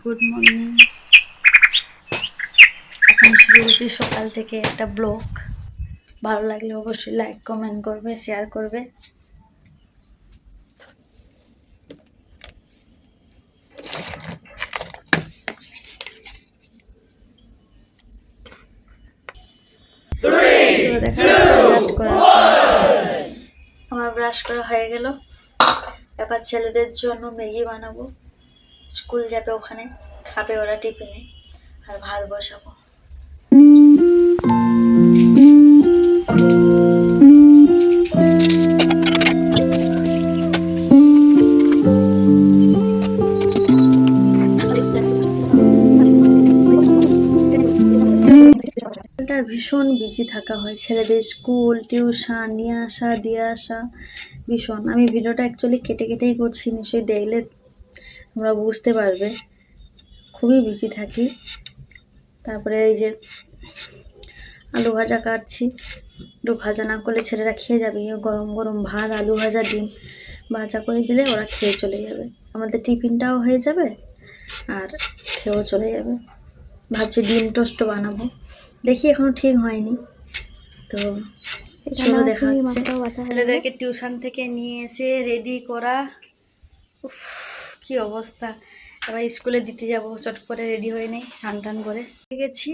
Good morning. এখন শুরু হয়েছি সকাল থেকে একটা ব্লগ। ভালো লাগলে অবশ্যই লাইক কমেন্ট করবে, শেয়ার করবে। দেখা যাচ্ছে ব্রাশ করা, আমার ব্রাশ করা হয়ে গেল। এবার ছেলেদের জন্য ম্যাগি বানাবো, স্কুল যাবে, ওখানে খাবে ওরা টিফিনে। আর ভাত বসাবো। ভীষণ বিজি থাকা হয়, ছেলেদের স্কুল টিউশন নিয়ে আসা দিয়ে আসা ভীষণ। আমি ভিডিওটা অ্যাকচুয়ালি কেটে কেটেই করছি, নিশ্চয়ই দেখলে তোমরা বুঝতে পারবে। খুবই বিজি থাকি। তারপরে এই যে আলু ভাজা কাটছি, একটু ভাজা না করলে ছেলেরা খেয়ে যাবে। গরম গরম ভাত, আলু ভাজা, ডিম ভাজা করে দিলে ওরা খেয়ে চলে যাবে। আমাদের টিফিনটাও হয়ে যাবে আর খেয়েও চলে যাবে। ভাবছি ডিম টোস্ট বানাবো, দেখি এখনো ঠিক হয়নি। তো চলো দেখা হচ্ছে। ছেলেদেরকে টিউশন থেকে নিয়ে এসে রেডি করা, উফ কি অবস্থা। এবার স্কুলে দিতে যাব, চট করে রেডি হয়ে নেই, স্নান টান করে গেছি।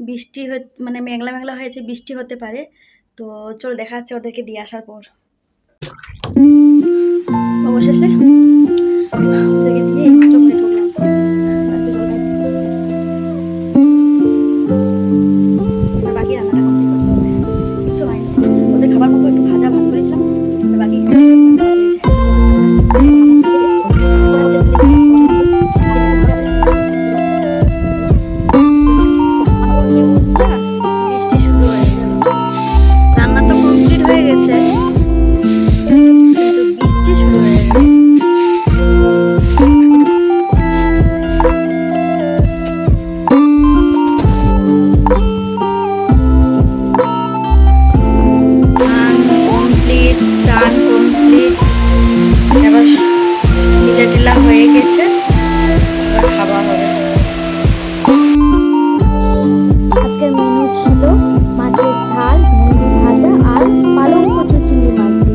বৃষ্টি মানে মেঘলা মেঘলা হয়েছে, বৃষ্টি হতে পারে। তো চলো দেখা যাচ্ছে ওদেরকে দিয়ে আসার পর। অবশেষে ওদেরকে দিয়ে এইমাত্র করে ঢুকলাম। বাকি রান্নাটা কমপ্লিট করতে হবে, কিছু হয়নি। ওদের খাবার মতো একটু ভাজা ভাত করেছিলাম, বাকি বৃষ্টি শুরু হয়ে গেল। রান্না তো কমপ্লিট হয়ে গেছে, কিন্তু বৃষ্টি শুরু হয়ে গেল। চান কমপ্লিট, এবার নীলা টিলা হয়ে গেছে, এবার খাওয়া হবে। আজকের মেনু ছিল মাছের ঝাল, ভেন্ডি ভাজা আর পালং কচু চিংড়ি মাছ দিয়ে।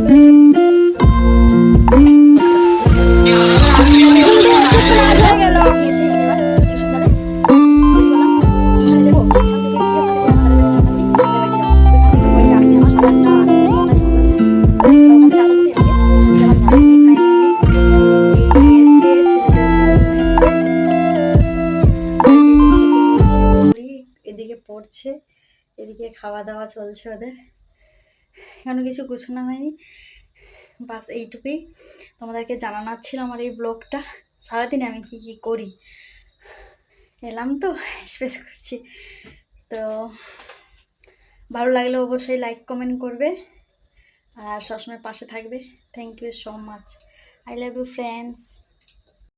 এদিকে পড়ছে, এদিকে খাওয়া দাওয়া চলছে ওদের। এখনো কিছু গুছানো হয়নি, বাস এইটুকুই তোমাদেরকে জানানোর ছিল আমার এই ব্লগটা। সারাদিন আমি কি কি করি, এলাম তো স্পেস করছি। তো ভালো লাগলে অবশ্যই লাইক কমেন্ট করবে আর সবসময় পাশে থাকবে। Thank you so much. I love you friends.